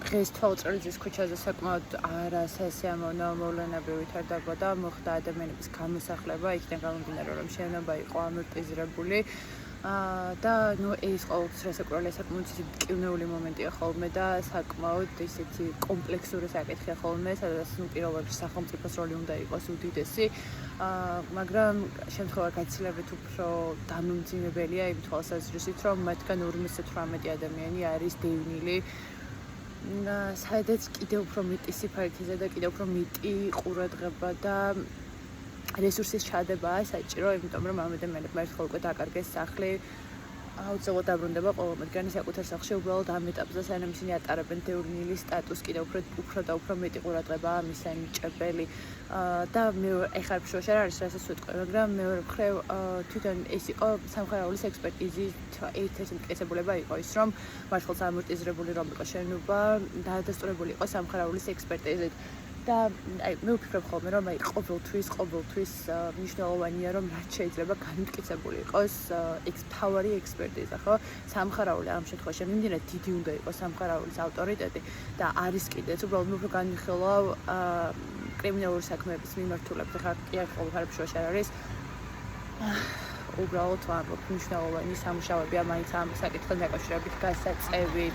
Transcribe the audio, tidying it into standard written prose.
დღეს თვალწრელის ქუჩაზე საკმაოდ არასასიამოვნო მოვლენები ვითარდებოდა, მოხდა ადამიანების გამოსახლება, იქიდან გამომდინარე, რომ შენობა იყო ამორტიზირებული. და ეს ყოველთვის რასაკურველია საკმაოდ მტკივნეული მომენტია ხოლმე და საკმაოდ ისეთი კომპლექსური საკითხია ხოლმე, სადაც პირველად სახელმწიფოს როლი უნდა იყოს უდიდესი. მაგრამ შემთხვევა გაცილებით უფრო დამიმძიმებელია იმ თვალსაზრისით, რომ მათგან 58 ადამიანი არის დევნილი. სადაც კიდევ უფრო მეტი სიფარითიზა და კიდევ უფრო მეტი ყურადღება და რესურსის ჩადებაა საჭირო, იმიტომ რომ ამ ადამიანებმა ერთხელ უკვე დაკარგეს სახლი, აუცილებლად დაბრუნდება ყველა მათგანი საკუთარ სახლში უბრალოდ ამ ეტაპზე, სანამ ისინი ატარებენ დევნილის სტატუსს, კიდევ უფრო და უფრო მეტი ყურადღებაა მისცემ მიჭრებელი. და ეხლა შუაში არ არის რასაც ვიტყვი, მაგრამ მეორე მხრივ თვითონ ეს იყო სამხარაულის ექსპერტიზის ერთ-ერთი მტკიცებულება იყო ის, რომ მართლაც ამორტიზირებული რომ იყო შენობა, დაადასტურებული იყო სამხარაულის ექსპერტიზით. და მე ვფიქრობ ხოლმე, რომ ყოველთვის მნიშვნელოვანია, რომ რაც შეიძლება განმტკიცებული იყოს თავარი ექსპერტიზა, ხო? სამხარაული ამ შემთხვევაში მიმდინარე დიდი უნდა იყოს სამხარაულის ავტორიტეტი და არის კიდეც უბრალოდ უფრო განვიხილავ კრიმინალური საქმეების მიმართულებით, ხა კი არ ყოველთვის შუაში არ არის. უბრალოდ ვამბობ, მნიშვნელოვანი სამუშაოებია მაინც ამ საკითხთან დაკავშირებით გასაწევი.